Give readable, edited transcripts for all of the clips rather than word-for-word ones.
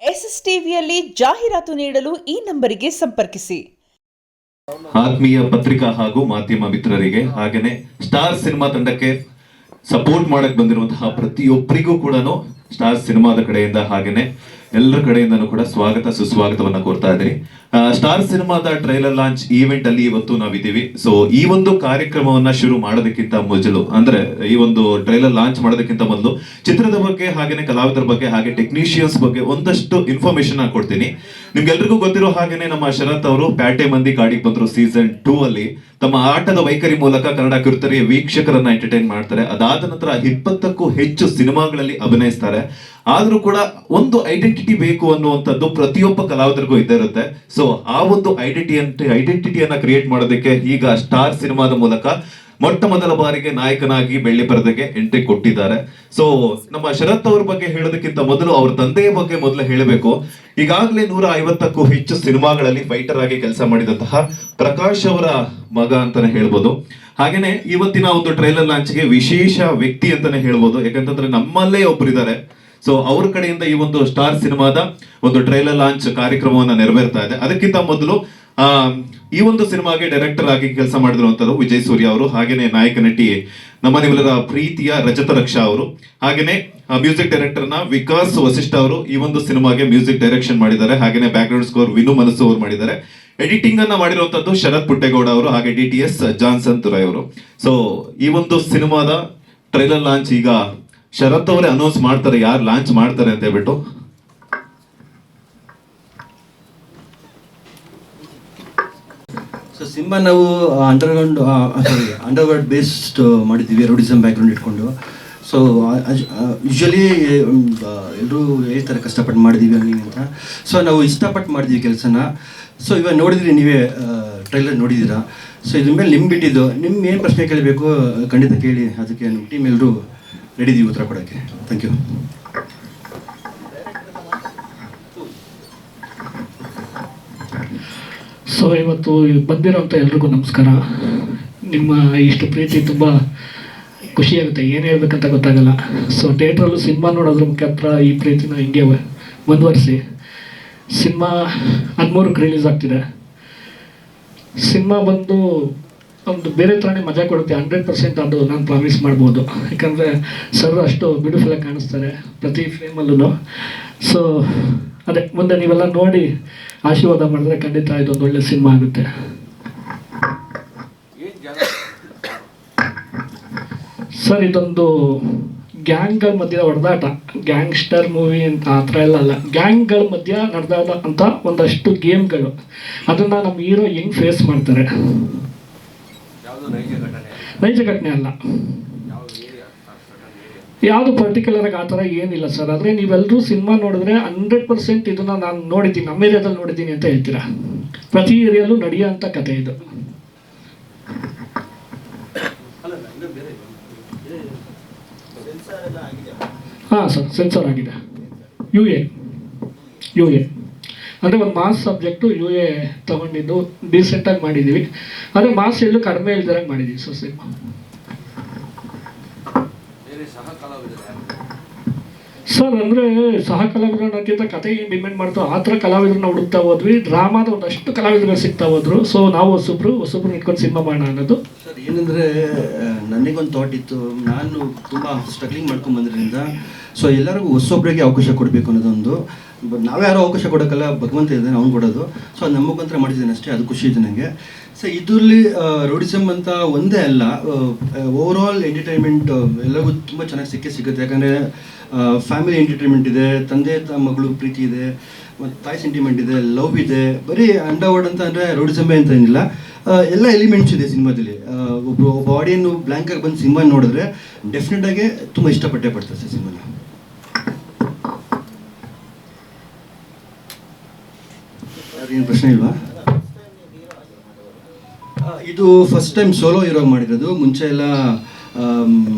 ಎಸ್ಎಸ್ಟಿವಿಯಲ್ಲಿ ಜಾಹೀರಾತು ನೀಡಲು ಈ ನಂಬರಿಗೆ ಸಂಪರ್ಕಿಸಿ. ಆತ್ಮೀಯ ಪತ್ರಿಕಾ ಹಾಗೂ ಮಾಧ್ಯಮ ಮಿತ್ರರಿಗೆ ಹಾಗೇನೆ ಸ್ಟಾರ್ ಸಿನಿಮಾ ತಂಡಕ್ಕೆ ಸಪೋರ್ಟ್ ಮಾಡಕ್ ಬಂದಿರುವಂತಹ ಪ್ರತಿಯೊಬ್ಬರಿಗೂ ಕೂಡ ಸ್ಟಾರ್ ಸಿನಿಮಾದ ಕಡೆಯಿಂದ ಹಾಗೇನೆ ಎಲ್ಲರ ಕಡೆಯಿಂದನೂ ಕೂಡ ಸ್ವಾಗತ ಸುಸ್ವಾಗತವನ್ನ ಕೋರ್ತಾ ಇದ್ದೀನಿ. ಸ್ಟಾರ್ ಸಿನಿಮಾದ ಟ್ರೈಲರ್ ಲಾಂಚ್ ಈವೆಂಟ್ ಅಲ್ಲಿ ಇವತ್ತು ನಾವಿದ್ದೀವಿ. ಸೊ ಈ ಒಂದು ಕಾರ್ಯಕ್ರಮವನ್ನ ಶುರು ಮಾಡೋದಕ್ಕಿಂತ ಮೊದಲು ಅಂದ್ರೆ ಈ ಒಂದು ಟ್ರೈಲರ್ ಲಾಂಚ್ ಮಾಡೋದಕ್ಕಿಂತ ಮೊದಲು ಚಿತ್ರದ ಬಗ್ಗೆ ಹಾಗೇನೆ ಕಲಾವಿದರ ಬಗ್ಗೆ ಹಾಗೆ ಟೆಕ್ನಿಷಿಯನ್ಸ್ ಬಗ್ಗೆ ಒಂದಷ್ಟು ಇನ್ಫಾರ್ಮೇಶನ್ ಕೊಡ್ತೀನಿ. ನಿಮ್ಗೆಲ್ರಿಗೂ ಗೊತ್ತಿರೋ ಹಾಗೇನೆ ನಮ್ಮ ಶರತ್ ಅವರು ಪ್ಯಾಟೆ ಮಂದಿ ಕಾಡಿಗೆ ಬಂದ್ರು ಸೀಸನ್ 2 ಅಲ್ಲಿ ತಮ್ಮ ಆಟದ ವೈಖರಿ ಮೂಲಕ ಕನ್ನಡ ಕಿರುತೆರೆಯ ವೀಕ್ಷಕರನ್ನ ಎಂಟರ್ಟೈನ್ ಮಾಡ್ತಾರೆ. ಅದಾದ ನಂತರ 20ಕ್ಕೂ ಹೆಚ್ಚು ಸಿನಿಮಾಗಳಲ್ಲಿ ಅಭಿನಯಿಸ್ತಾರೆ. ಆದ್ರೂ ಕೂಡ ಒಂದು ಐಡೆಂಟಿಟಿ ಬೇಕು ಅನ್ನುವಂಥದ್ದು ಪ್ರತಿಯೊಬ್ಬ ಕಲಾವಿದರಿಗೂ ಇದ್ದೇ ಇರುತ್ತೆ. ಸೊ ಆ ಒಂದು ಐಡೆಂಟಿಟಿಯನ್ನ ಕ್ರಿಯೇಟ್ ಮಾಡೋದಕ್ಕೆ ಈಗ ಸ್ಟಾರ್ ಸಿನಿಮಾದ ಮೂಲಕ ಮೊಟ್ಟ ಮೊದಲ ಬಾರಿಗೆ ನಾಯಕನಾಗಿ ಬೆಳ್ಳಿ ಪರದೆಗೆ ಎಂಟ್ರಿ ಕೊಟ್ಟಿದ್ದಾರೆ. ಸೊ ನಮ್ಮ ಶರತ್ ಅವ್ರ ಬಗ್ಗೆ ಹೇಳೋದಕ್ಕಿಂತ ಮೊದಲು ಅವ್ರ ತಂದೆಯ ಬಗ್ಗೆ ಮೊದಲು ಹೇಳಬೇಕು. ಈಗಾಗಲೇ 150ಕ್ಕೂ ಹೆಚ್ಚು ಸಿನಿಮಾಗಳಲ್ಲಿ ಫೈಟರ್ ಆಗಿ ಕೆಲಸ ಮಾಡಿದಂತಹ ಪ್ರಕಾಶ್ ಅವರ ಮಗ ಅಂತಾನೆ ಹೇಳ್ಬೋದು. ಹಾಗೇನೆ ಇವತ್ತಿನ ಒಂದು ಟ್ರೈಲರ್ ಲಾಂಚ್ಗೆ ವಿಶೇಷ ವ್ಯಕ್ತಿ ಅಂತಾನೆ ಹೇಳ್ಬೋದು. ಯಾಕಂತಂದ್ರೆ ನಮ್ಮಲ್ಲೇ ಒಬ್ಬರಿದ್ದಾರೆ. ಸೊ ಅವ್ರ ಕಡೆಯಿಂದ ಈ ಒಂದು ಸ್ಟಾರ್ ಸಿನಿಮಾದ ಒಂದು ಟ್ರೈಲರ್ ಲಾಂಚ್ ಕಾರ್ಯಕ್ರಮವನ್ನ ನೆರವೇರ್ತಾ ಇದೆ. ಅದಕ್ಕಿಂತ ಮೊದಲು ಈ ಒಂದು ಸಿನಿಮಾಗೆ ಡೈರೆಕ್ಟರ್ ಆಗಿ ಕೆಲಸ ಮಾಡಿರುವಂತದ್ದು ವಿಜಯ್ ಸೂರ್ಯ ಅವರು, ಹಾಗೇನೆ ನಾಯಕ ನಟಿ ನಮ್ಮ ನಿಮ್ಮೆಲ್ಲರ ಪ್ರೀತಿಯ ರಜತ ರಕ್ಷಾ ಅವರು, ಹಾಗೇನೆ ಮ್ಯೂಸಿಕ್ ಡೈರೆಕ್ಟರ್ ನ ವಿಕಾಸ್ ವಸಿಷ್ಠ ಅವರು ಈ ಒಂದು ಸಿನಿಮಾಗೆ ಮ್ಯೂಸಿಕ್ ಡೈರೆಕ್ಷನ್ ಮಾಡಿದ್ದಾರೆ. ಹಾಗೇನೆ ಬ್ಯಾಕ್ ಗ್ರೌಂಡ್ ಸ್ಕೋರ್ ವಿನು ಮನಸ್ಸು ಅವರು ಮಾಡಿದ್ದಾರೆ. ಎಡಿಟಿಂಗ್ ಅನ್ನ ಮಾಡಿರುವಂತದ್ದು ಶರತ್ ಪುಟ್ಟೇಗೌಡ ಅವರು, ಹಾಗೆ DTS ಜಾನ್ಸನ್ ತುರೈ ಅವರು. ಸೊ ಈ ಒಂದು ಸಿನಿಮಾದ ಟ್ರೈಲರ್ ಲಾಂಚ್ ಈಗ ಶರತ್ ಅವರೇ ಅನೌನ್ಸ್ ಮಾಡ್ತಾರೆ ಯಾರು ಲಾಂಚ್ ಮಾಡ್ತಾರೆ ಅಂತ ಹೇಳ್ಬಿಟ್ಟು. ಸೊ ಸಿನಿಮಾ ನಾವು ಅಂಡರ್ವರ್ಲ್ಡ್ ಬೇಸ್ಡ್ ಮಾಡಿದ್ದೀವಿ, ರೌಡಿಸಮ್ ಬ್ಯಾಕ್ಗ್ರೌಂಡ್ ಇಟ್ಕೊಂಡು. ಸೊ ಯೂಶ್ವಲಿ ಎಲ್ಲರೂ ಹೇಳ್ತಾರೆ ಕಷ್ಟಪಟ್ಟು ಮಾಡಿದ್ದೀವಿ ಹಂಗೆ ಅಂತ. ಸೊ ನಾವು ಇಷ್ಟಪಟ್ಟು ಮಾಡಿದ್ದೀವಿ ಕೆಲಸನ. ಸೊ ಇವಾಗ ನೋಡಿದ್ರಿ, ನೀವೇ ಟ್ರೈಲರ್ ನೋಡಿದ್ದೀರಾ. ಸೊ ಇದ್ರ ಮೇಲೆ ನಿಮ್ಮ ಬಿಟ್ಟಿದ್ದು, ನಿಮ್ಮ ಏನು ಪ್ರಶ್ನೆ ಕೇಳಬೇಕು ಖಂಡಿತ ಕೇಳಿ. ಅದಕ್ಕೆ ನಮ್ಮ ಟೀಮ್ ಎಲ್ಲರೂ ರೆಡಿ ಇದೀವಿ ಉತ್ತರ ಕೊಡೋಕ್ಕೆ. Thank you. ಸೊ ಇವತ್ತು ಬಂದಿರೋಂಥ ಎಲ್ರಿಗೂ ನಮಸ್ಕಾರ. ನಿಮ್ಮ ಇಷ್ಟು ಪ್ರೀತಿ ತುಂಬ ಖುಷಿಯಾಗುತ್ತೆ, ಏನು ಹೇಳ್ಬೇಕಂತ ಗೊತ್ತಾಗಲ್ಲ. ಸೊ ಥಿಯೇಟ್ರಲ್ಲೂ ಸಿನಿಮಾ ನೋಡೋದ್ರ ಮುಖಾಂತರ ಈ ಪ್ರೀತಿನ ಹಿಂಗೆ ಮುಂದುವರಿಸಿ. ಸಿನಿಮಾ 13ಕ್ಕೆ ರಿಲೀಸ್ ಆಗ್ತಿದೆ. ಸಿನಿಮಾ ಬಂದು ಒಂದು ಬೇರೆ ಥರನೇ ಮಜಾ ಕೊಡುತ್ತೆ. 100% ಅದು ನಾನು ಪ್ರಾಮಿಸ್ ಮಾಡ್ಬೋದು. ಯಾಕಂದರೆ ಸರ್ ಅಷ್ಟು ಬ್ಯೂಟಿಫುಲ್ಲಾಗಿ ಕಾಣಿಸ್ತಾರೆ ಪ್ರತಿ ಫ್ರೇಮಲ್ಲೂ. ಸೊ ಅದೇ ಮುಂದೆ ನೀವೆಲ್ಲ ನೋಡಿ ಆಶೀರ್ವಾದ ಮಾಡಿದ್ರೆ ಖಂಡಿತ ಇದೊಂದು ಒಳ್ಳೆ ಸಿನಿಮಾ ಆಗುತ್ತೆ. ಸರ್ ಇದೊಂದು ಗ್ಯಾಂಗ್ಗಳ ಮಧ್ಯೆ ಹೊಡೆದಾಟ, ಗ್ಯಾಂಗ್ಸ್ಟರ್ ಮೂವಿ ಅಂತ ಆ ಥರ ಎಲ್ಲ ಅಲ್ಲ. ಗ್ಯಾಂಗ್ಗಳ ಮಧ್ಯೆ ನಡೆದಾಟ ಅಂತ ಒಂದಷ್ಟು ಗೇಮ್ಗಳು, ಅದನ್ನು ನಮ್ಮ ಹೀರೋ ಹೆಂಗೆ ಫೇಸ್ ಮಾಡ್ತಾರೆ. ನೈಜ ಘಟನೆ ಅಲ್ಲ, ಯಾವುದು ಪರ್ಟಿಕ್ಯುಲರಾಗಿ ಆ ಥರ ಏನಿಲ್ಲ ಸರ್. ಆದರೆ ನೀವೆಲ್ಲರೂ ಸಿನಿಮಾ ನೋಡಿದ್ರೆ 100% ಇದನ್ನು ನಾನು ನೋಡಿದ್ದೀನಿ, ನಮ್ಮ ಏರಿಯಾದಲ್ಲಿ ನೋಡಿದ್ದೀನಿ ಅಂತ ಹೇಳ್ತೀರಾ. ಪ್ರತಿ ಏರಿಯಲ್ಲೂ ನಡೆಯೋ ಅಂಥ ಕತೆ ಇದು. ಹಾಂ ಸರ್, ಸೆನ್ಸರ್ ಆಗಿದೆ. UA ಅಂದರೆ ಒಂದು ಮಾಸ್ ಸಬ್ಜೆಕ್ಟು UA ತೊಗೊಂಡಿದ್ದು ಡೀಸೆಂಟಾಗಿ ಮಾಡಿದ್ದೀವಿ. ಆದರೆ ಮಾಸ್ ಎಲ್ಲೂ ಕಡಿಮೆ ಇಲ್ದಿರಂಗೆ ಮಾಡಿದ್ದೀವಿ ಸರ್ ಸಿನಿಮಾ. ಸರ್ ಅಂದರೆ ಸಹ ಕಲಾವಿದರನ್ನಕ್ಕಿಂತ ಕತೆ ಏನು ಡಿಮ್ಯಾಂಡ್ ಮಾಡ್ತೋ ಆ ಥರ ಕಲಾವಿದರನ್ನ ಹುಡುಕ್ತಾ ಹೋದ್ವಿ. ಡ್ರಾಮಾದ ಒಂದಷ್ಟು ಕಲಾವಿದರುಗಳು ಸಿಗ್ತಾ ಹೋದ್ರು. ಸೊ ನಾವು ಹೊಸೊಬ್ರು ಇಟ್ಕೊಂಡು ಸಿನಿಮಾ ಮಾಡೋಣ ಅನ್ನೋದು. ಸರ್ ಏನಂದರೆ ನನಗೊಂದು ಥಾಟ್ ಇತ್ತು. ನಾನು ತುಂಬ ಸ್ಟ್ರಗ್ಲಿಂಗ್ ಮಾಡ್ಕೊಂಡು ಬಂದ್ರಿಂದ ಸೊ ಎಲ್ಲರಿಗೂ ಹೊಸೊಬ್ಬರಿಗೆ ಅವಕಾಶ ಕೊಡಬೇಕು ಅನ್ನೋದೊಂದು. ನಾವೇ ಯಾರೋ ಅವಕಾಶ ಕೊಡೋಕ್ಕಲ್ಲ, ಭಗವಂತ ಇದ್ದಾನೆ ಅವ್ನು ಕೊಡೋದು. ಸೊ ಅದು ನಮಗೋಸ್ಕರ ಮಾಡಿದ್ದೇನೆ ಅಷ್ಟೇ, ಅದು ಖುಷಿ ಇದೆ ನನಗೆ. ಸೊ ಇದರಲ್ಲಿ ರೌಡಿಸಮ್ ಅಂತ ಒಂದೇ ಅಲ್ಲ, ಓವರ್ ಆಲ್ ಎಂಟರ್ಟೈನ್ಮೆಂಟ್ ಎಲ್ಲರಿಗೂ ತುಂಬ ಚೆನ್ನಾಗಿ ಸಿಗುತ್ತೆ. ಯಾಕಂದರೆ ಫ್ಯಾಮಿಲಿ ಎಂಟರ್ಟೈನ್ಮೆಂಟ್ ಇದೆ, ತಂದೆ ಮಗಳು ಪ್ರೀತಿ ಇದೆ, ಮತ್ತು ತಾಯಿ ಸೆಂಟಿಮೆಂಟ್ ಇದೆ, ಲವ್ ಇದೆ. ಬರೀ ಅಂಡರ್ವರ್ಲ್ಡ್ ಅಂತ ಅಂದರೆ ರೌಡಿಸಮೇ ಅಂತ ಏನಿಲ್ಲ, ಎಲ್ಲ ಎಲಿಮೆಂಟ್ಸ್ ಇದೆ ಸಿನಿಮಾದಲ್ಲಿ. ಒಬ್ಬ ಆಡಿಯನ್ನು ಬ್ಲ್ಯಾಂಕಾಗಿ ಬಂದು ಸಿನಿಮಾ ನೋಡಿದ್ರೆ ಡೆಫಿನೆಟಾಗಿ ತುಂಬ ಇಷ್ಟಪಟ್ಟೆ ಪಡ್ತಾರೆ ಸರ್ ಸಿನಿಮಾನ. ಏನು ಪ್ರಶ್ನೆ ಇಲ್ವಾ? ಇದು ಫಸ್ಟ್ ಟೈಮ್ ಸೋಲೋ ಹೀರೋ ಮಾಡಿರೋದು. ಮುಂಚೆ ಎಲ್ಲ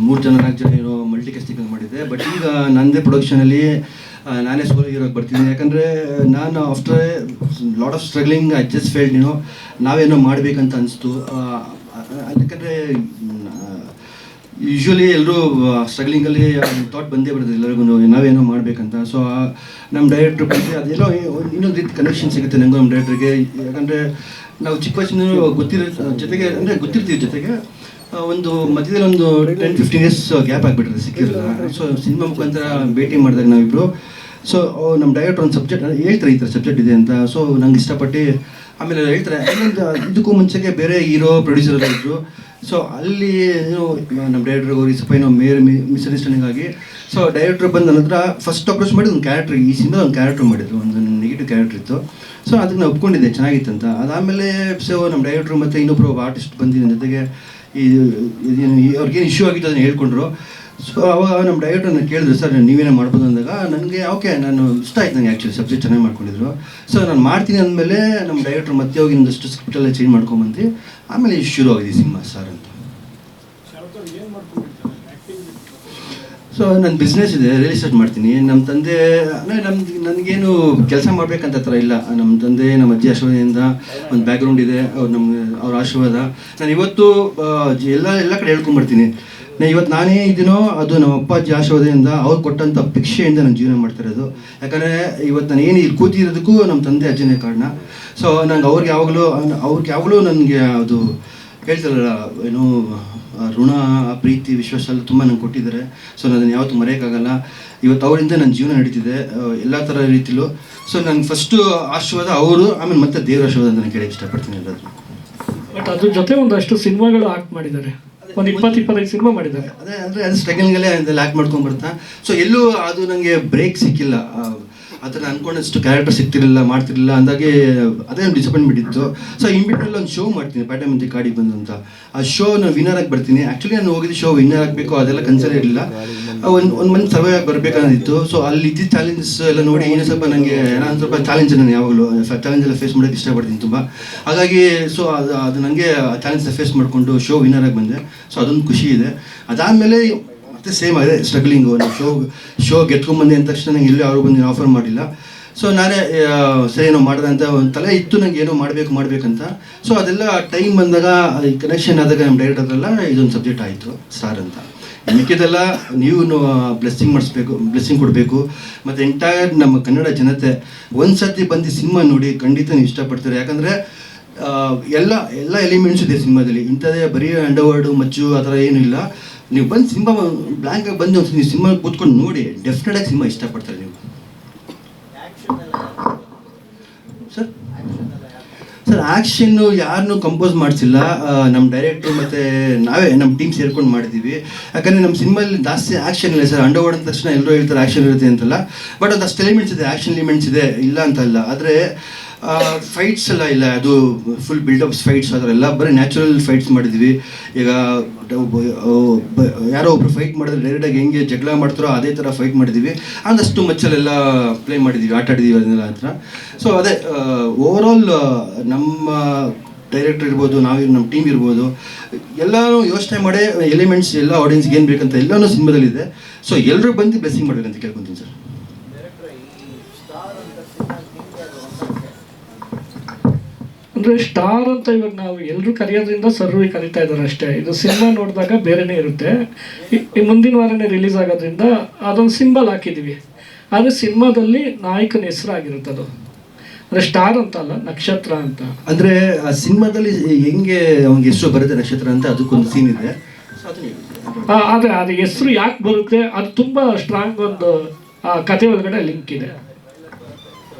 3 ಜನ 4 ಜನ ಹೀರೋ ಮಲ್ಟಿ ಕಾಸ್ಟಿಂಗ್ ಮಾಡಿದ್ದೆ. ಬಟ್ ಈಗ ನನ್ನದೇ ಪ್ರೊಡಕ್ಷನಲ್ಲಿ ನಾನೇ ಸೋಲೋ ಹೀರೋಗೆ ಬರ್ತಿದ್ದೀನಿ. ಯಾಕಂದರೆ ನಾನು after lot of struggling I just felt ನಾವೇನೋ ಮಾಡಬೇಕಂತ ಅನಿಸ್ತು. ಯಾಕಂದರೆ ಯೂಶ್ವಲಿ ಎಲ್ಲರೂ ಸ್ಟ್ರಗ್ಲಿಂಗಲ್ಲಿ ಥಾಟ್ ಬಂದೇ ಬರ್ತದೆ ಎಲ್ಲರಿಗೂ ನಾವೇನೋ ಮಾಡಬೇಕಂತ. ಸೊ ನಮ್ಮ ಡೈರೆಕ್ಟ್ರ್ ಬಂದರೆ ಅದೆಲ್ಲೋ ಇನ್ನೊಂದು ರೀತಿ ಕನೆಕ್ಷನ್ ಸಿಗುತ್ತೆ ನನಗೂ ನಮ್ಮ ಡೈರೆಕ್ಟ್ರಿಗೆ. ಯಾಕಂದರೆ ನಾವು ಚಿಕ್ಕ ವಯಸ್ಸಿನ ಜೊತೆಗೆ ಅಂದರೆ ಗೊತ್ತಿರ್ತೀವಿ ಜೊತೆಗೆ ಒಂದು ಮಧ್ಯದಲ್ಲಿ ಒಂದು 10-15 ಇಯರ್ಸ್ ಗ್ಯಾಪ್ ಆಗಿಬಿಟ್ಟಿದೆ, ಸಿಕ್ಕಿರಲ್ಲ. ಸೊ ಸಿನಿಮಾ ಮುಖಾಂತರ ಭೇಟಿ ಮಾಡಿದಾಗ ನಾವಿಬ್ಬರು ಸೊ ನಮ್ಮ ಡೈರೆಕ್ಟ್ರ್ ಒಂದು ಸಬ್ಜೆಕ್ಟ್ ಹೇಳ್ತಾರೆ, ಈ ಥರ ಸಬ್ಜೆಕ್ಟ್ ಇದೆ ಅಂತ. ಸೊ ನಂಗೆ ಇಷ್ಟಪಟ್ಟು ಆಮೇಲೆ ಹೇಳ್ತಾರೆ. ಇನ್ನೊಂದು ಇದಕ್ಕೂ ಮುಂಚೆಗೆ ಬೇರೆ ಹೀರೋ ಪ್ರೊಡ್ಯೂಸರ್ ಎಲ್ಲ ಇದ್ದರು. ಸೊ ಅಲ್ಲಿ ನಮ್ಮ ಡೈರೆಕ್ಟ್ರಿಗೆ ಹೋಗಿ ಸ್ವಲ್ಪ ಏನೋ ಮಿಸ್ಅಂಡರ್ಸ್ಟ್ಯಾಂಡಿಂಗ್ ಆಗಿ ಸೊ ಡೈರೆಕ್ಟ್ರ್ ಬಂದ ನಂತರ ಫಸ್ಟ್ ಅಪ್ರೋಚ್ ಮಾಡಿ ಒಂದು ಕ್ಯಾರೆಕ್ಟ್ರ್, ಈ ಸಿನಿಮಾ ಒಂದು ಕ್ಯಾರೆಕ್ಟ್ರ್ ಮಾಡಿದ್ರು, ಒಂದು ನೆಗೆಟಿವ್ ಕ್ಯಾರೆಕ್ಟ್ರ್ ಇತ್ತು. ಸೊ ಅದಕ್ಕೆ ನಾನು ಒಪ್ಕೊಂಡಿದ್ದೆ, ಚೆನ್ನಾಗಿತ್ತು ಅಂತ. ಅದಾದಮೇಲೆ ಸೊ ನಮ್ಮ ಡೈರೆಕ್ಟ್ರು ಮತ್ತು ಇನ್ನೊಬ್ಬರು ಆರ್ಟಿಸ್ಟ್ ಬಂದಿದ್ದ ಜೊತೆಗೆ ಅವ್ರಿಗೇನು ಇಶ್ಯೂ ಆಗಿತ್ತು ಅದನ್ನು ಹೇಳ್ಕೊಂಡ್ರು. ಸೊ ಅವಾಗ ನಮ್ಮ ಡೈರೆಕ್ಟ್ರನ್ನ ಕೇಳಿದ್ರು, ಸರ್ ನೀವೇನೇ ಮಾಡ್ಬೋದು ಅಂದಾಗ ನನಗೆ ಓಕೆ, ನಾನು ಇಷ್ಟ ಆಯ್ತು ನನಗೆ ಆ್ಯಕ್ಚುಲಿ ಸಬ್ಜೆಕ್ಟ್ ಚೆನ್ನಾಗಿ ಮಾಡ್ಕೊಂಡಿದ್ರು. ಸೊ ನಾನು ಮಾಡ್ತೀನಿ ಅಂದಮೇಲೆ ನಮ್ಮ ಡೈರೆಕ್ಟ್ರ್ ಮತ್ತೆ ಹೋಗಿ ಇನ್ನೊಂದಷ್ಟು ಸ್ಕ್ರಿಪ್ಟೆಲ್ಲ ಚೇಂಜ್ ಮಾಡ್ಕೊಂಬಂದು ಆಮೇಲೆ ಶುರು ಆಗಿದೆ ಸಿನಿಮಾ ಸರ್ ಅಂತ. ಸೊ ನನ್ನ ಬಿಸ್ನೆಸ್ ಇದೆ, ರಿಯಲ್ ಎಸ್ಟೇಟ್ ಮಾಡ್ತೀನಿ. ನಮ್ಮ ತಂದೆ ಅಂದರೆ ನನಗೇನು ಕೆಲಸ ಮಾಡಬೇಕಂತ ಥರ ಇಲ್ಲ. ನಮ್ಮ ತಂದೆ ನಮ್ಮ ಅಜ್ಜಿ ಆಶೀರ್ವಾದದಿಂದ ಒಂದು ಬ್ಯಾಕ್ಗ್ರೌಂಡ್ ಇದೆ, ಅವ್ರ ಆಶೀರ್ವಾದ. ನಾನು ಇವತ್ತು ಎಲ್ಲ ಕಡೆ ಹೇಳ್ಕೊಂಬರ್ತೀನಿ, ಇವತ್ತು ನಾನೇ ಇದೀನೋ ಅದು ನಮ್ಮ ಅಪ್ಪಾಜಿ ಆಶೀರ್ವಾದದಿಂದ ಅವ್ರು ಕೊಟ್ಟಂಥ ಭಿಕ್ಷೆಯಿಂದ ನಾನು ಜೀವನ ಮಾಡ್ತಾ ಇರೋದು. ಯಾಕಂದರೆ ಇವತ್ತು ನಾನು ಏನು ಇಲ್ಲಿ ಕೂತಿರೋದಕ್ಕೂ ನಮ್ಮ ತಂದೆ ಅಜ್ಜನೇ ಕಾರಣ. ಸೊ ನಂಗೆ ಅವ್ರಿಗೆ ಯಾವಾಗಲೂ ನನಗೆ ಅದು ಹೇಳ್ತಾರಲ್ಲ ಏನು ಋಣ, ಪ್ರೀತಿ, ವಿಶ್ವಾಸ ಎಲ್ಲ ತುಂಬ ನಂಗೆ ಕೊಟ್ಟಿದ್ದಾರೆ. ಸೊ ನಾನು ಯಾವತ್ತೂ ಮರೆಯೋಕ್ಕಾಗಲ್ಲ. ಇವತ್ತು ಅವರಿಂದ ನನ್ನ ಜೀವನ ನಡೀತಿದೆ ಎಲ್ಲ ಥರ ರೀತಿಲೂ. ಸೊ ನನಗೆ ಫಸ್ಟು ಆಶೀರ್ವಾದ ಅವರು, ಆಮೇಲೆ ಮತ್ತೆ ದೇವರ ಆಶೀರ್ವಾದ ಅಂತ ನಾನು ಕೇಳಕ್ಕೆ ಇಷ್ಟಪಡ್ತೀನಿ ಎಲ್ಲರೂ. ಬಟ್ ಅದ್ರ ಜೊತೆ ಒಂದಷ್ಟು ಸಿನಿಮಾಗಳು ಆಕ್ಟ್ ಮಾಡಿದ್ದಾರೆ, ಒಂದು 20-25 ಸಿನಿಮಾ ಮಾಡಿದ್ದಾರೆ. ಅದೇ ಅಂದರೆ ಅದು ಸ್ಟ್ರಗಲಿಂಗಲ್ಲೇ ಅದೆಲ್ಲ ಆ್ಯಕ್ಟ್ ಮಾಡ್ಕೊಂಡು ಬರ್ತಾ. ಸೊ ಎಲ್ಲೂ ಅದು ನನಗೆ ಬ್ರೇಕ್ ಸಿಕ್ಕಿಲ್ಲ. ಆ ಥರ ಅಂದ್ಕೊಂಡಷ್ಟು ಕ್ಯಾರೆಕ್ಟರ್ ಸಿಗ್ತಿರಲಿಲ್ಲ, ಮಾಡ್ತಿರಲಿಲ್ಲ ಅಂದಾಗೆ ಅದೇ ಒಂದು ಡಿಸಪಾಯಿಂಟ್ಮೆಂಟ್ ಇತ್ತು. ಸೊ ಇನ್ಬಿಟ್ನಲ್ಲಿ ಒಂದು ಶೋ ಮಾಡ್ತೀನಿ, ಪ್ಯಾಟೆ ಮಂದಿ ಕಾಡಿಗೆ ಬಂದು ಅಂತ. ಆ ಶೋ ನಾನು ವಿನ್ನರ್ ಆಗಿ ಬರ್ತೀನಿ. ಆ್ಯಕ್ಚುಲಿ ನಾನು ಹೋಗಿದ್ದು ಶೋ ವಿನ್ನರ್ ಆಗಬೇಕು ಅದೆಲ್ಲ ಕನ್ಸರ್ ಇರಲಿಲ್ಲ, ಒಂದು ಮಂತ್ ಸರ್ವೇ ಆಗಿ ಬರಬೇಕನ್ನೋದಿತ್ತು. ಸೊ ಅಲ್ಲಿ ಇದ್ದಿದ್ದು ಚಾಲೆಂಜಸ್ ಎಲ್ಲ ನೋಡಿ ಇನ್ನೂ ಸ್ವಲ್ಪ ನನಗೆ ನಾನು ಸ್ವಲ್ಪ ಚಾಲೆಂಜ್, ನಾನು ಯಾವಾಗಲೂ ಚಾಲೆಂಜ್ ಎಲ್ಲ ಫೇಸ್ ಮಾಡೋಕ್ಕೆ ಇಷ್ಟಪಡ್ತೀನಿ ತುಂಬ. ಹಾಗಾಗಿ ಸೊ ಅದು ನನಗೆ ಚಾಲೆಂಜ್ನ ಫೇಸ್ ಮಾಡಿಕೊಂಡು ಶೋ ವಿನ್ನರ್ ಆಗಿ ಬಂದೆ. ಸೊ ಅದೊಂದು ಖುಷಿ ಇದೆ. ಅದಾದಮೇಲೆ ಮತ್ತೆ ಸೇಮ್ ಅದೇ ಸ್ಟ್ರಗ್ಲಿಂಗು. ನಾವು ಶೋ ಗೆದ್ಕೊಂಡ್ಬಂದೆ ಅಂದ ತಕ್ಷಣ ನಂಗೆ ಎಲ್ಲೂ ಯಾರು ಬಂದು ಆಫರ್ ಮಾಡಿಲ್ಲ. ಸೊ ನಾನೇ ಸರಿ ಏನೋ ಮಾಡಿದೆ ಅಂತ ಒಂದು ತಲೆ ಇತ್ತು ನನಗೆ, ಏನೋ ಮಾಡಬೇಕಂತ. ಸೊ ಅದೆಲ್ಲ ಟೈಮ್ ಬಂದಾಗ ಈ ಕನೆಕ್ಷನ್ ಆದಾಗ ನಮ್ಮ ಡೈರೆಕ್ಟರ್ಗೆಲ್ಲ ಇದೊಂದು ಸಬ್ಜೆಕ್ಟ್ ಆಯಿತು ಸ್ಟಾರ್ ಅಂತ. ಮಿಕ್ಕಿದೆಲ್ಲ ನೀವು ಬ್ಲೆಸ್ಸಿಂಗ್ ಕೊಡಬೇಕು. ಮತ್ತು ಎಂಟೈರ್ ನಮ್ಮ ಕನ್ನಡ ಜನತೆ ಒಂದು ಸರ್ತಿ ಬಂದು ಸಿನಿಮಾ ನೋಡಿ ಖಂಡಿತ ನೀವು ಇಷ್ಟಪಡ್ತಾರೆ. ಯಾಕಂದರೆ ಎಲ್ಲ ಎಲಿಮೆಂಟ್ಸ್ ಇದೆ ಸಿನಿಮಾದಲ್ಲಿ. ಇಂಥದ್ದೇ ಬರೀ ಅಂಡರ್ವರ್ಡು ಮಚ್ಚು ಆ ಥರ ಏನೂ ಇಲ್ಲ. ನೀವು ಬಂದು ಸಿನಿಮಾ ಬ್ಲ್ಯಾಂಕಾಗಿ ಬಂದು ಒಂದು ನೀವು ಸಿನಿಮಾ ಕೂತ್ಕೊಂಡು ನೋಡಿ, ಡೆಫಿನೆಟಾಗಿ ಸಿನಿಮಾ ಇಷ್ಟಪಡ್ತಾರೆ ನೀವು. ಸರ್ ಆ್ಯಕ್ಷನ್ನು ಯಾರನ್ನೂ ಕಂಪೋಸ್ ಮಾಡಿಸಿಲ್ಲ, ನಮ್ಮ ಡೈರೆಕ್ಟ್ರು ಮತ್ತು ನಾವೇ ನಮ್ಮ ಟೀಮ್ ಸೇರ್ಕೊಂಡು ಮಾಡಿದ್ದೀವಿ. ಯಾಕಂದರೆ ನಮ್ಮ ಸಿನಿಮಾಲ್ಲಿ ಜಾಸ್ತಿ ಆ್ಯಕ್ಷನ್ ಇಲ್ಲ ಸರ್. ಅಂಡರ್ವರ್ಡ್ ಅಂದ ತಕ್ಷಣ ಎಲ್ಲರೂ ಹೇಳ್ತಾರೆ ಆ್ಯಕ್ಷನ್ ಇರುತ್ತೆ ಅಂತಲ್ಲ, ಬಟ್ ಒಂದಷ್ಟು ಎಲಿಮೆಂಟ್ಸ್ ಇದೆ, ಆ್ಯಕ್ಷನ್ ಎಲಿಮೆಂಟ್ಸ್ ಇದೆ, ಇಲ್ಲ ಅಂತಲ್ಲ. ಆದರೆ ಫೈಟ್ಸ್ ಎಲ್ಲ ಇಲ್ಲ, ಅದು ಫುಲ್ ಬಿಲ್ಡಪ್ಸ್ ಫೈಟ್ಸ್ ಆ ಥರ ಎಲ್ಲ ಬರೀ ನ್ಯಾಚುರಲ್ ಫೈಟ್ಸ್ ಮಾಡಿದ್ವಿ. ಈಗ ಯಾರೋ ಒಬ್ರು ಫೈಟ್ ಮಾಡಿದ್ರೆ ಡೈರೆಕ್ಟಾಗಿ ಹೆಂಗೆ ಜಗಳ ಮಾಡ್ತಾರೋ ಅದೇ ಥರ ಫೈಟ್ ಮಾಡಿದ್ದೀವಿ. ಒಂದಷ್ಟು ಮಚ್ಚಲೆಲ್ಲ ಪ್ಲೇ ಮಾಡಿದ್ದೀವಿ, ಆಟ ಆಡಿದ್ದೀವಿ ಅದನ್ನೆಲ್ಲ ಆ ಥರ. ಸೊ ಅದೇ ಓವರಾಲ್ ನಮ್ಮ ಡೈರೆಕ್ಟರ್ ಇರ್ಬೋದು, ನಮ್ಮ ಟೀಮ್ ಇರ್ಬೋದು, ಎಲ್ಲರೂ ಯೋಚನೆ ಮಾಡಿ ಎಲಿಮೆಂಟ್ಸ್ ಎಲ್ಲ ಆಡಿಯನ್ಸ್ಗೆ ಏನು ಬೇಕಂತ ಎಲ್ಲನೂ ಸಿನಿಮಾದಲ್ಲಿದೆ. ಸೊ ಎಲ್ಲರೂ ಬಂದು ಬ್ಲೆಸ್ಸಿಂಗ್ ಮಾಡಬೇಕಂತ ಕೇಳ್ಕೊತೀನಿ ಸರ್. ಅಂದರೆ ಸ್ಟಾರ್ ಅಂತ ಇವಾಗ ನಾವು ಎಲ್ಲರೂ ಕರೆಯೋದ್ರಿಂದ ಸರ್ವಿ ಕರೀತಾ ಇದ್ದಾರೆ ಅಷ್ಟೇ. ಇದು ಸಿನಿಮಾ ನೋಡಿದಾಗ ಬೇರೆನೇ ಇರುತ್ತೆ. ಈ ಮುಂದಿನ ವಾರನೇ ರಿಲೀಸ್ ಆಗೋದ್ರಿಂದ ಅದೊಂದು ಸಿಂಬಲ್ ಹಾಕಿದ್ದೀವಿ. ಆದರೆ ಸಿನಿಮಾದಲ್ಲಿ ನಾಯಕನ ಹೆಸರು ಆಗಿರುತ್ತೆ ಅದು. ಅಂದರೆ ಸ್ಟಾರ್ ಅಂತ ಅಲ್ಲ, ನಕ್ಷತ್ರ ಅಂತ. ಅಂದರೆ ಆ ಸಿನಿಮಾದಲ್ಲಿ ಹೆಂಗೆ ಅವ್ನಿಗೆ ಹೆಸರು ಬರುತ್ತೆ ನಕ್ಷತ್ರ ಅಂತ, ಅದಕ್ಕೊಂದು ಸೀನ್ ಇದೆ. ಆದರೆ ಅದು ಹೆಸರು ಯಾಕೆ ಬರುತ್ತೆ ಅದು ತುಂಬ ಸ್ಟ್ರಾಂಗ್ ಒಂದು ಕತೆ ಒಳಗಡೆ ಲಿಂಕ್ ಇದೆ,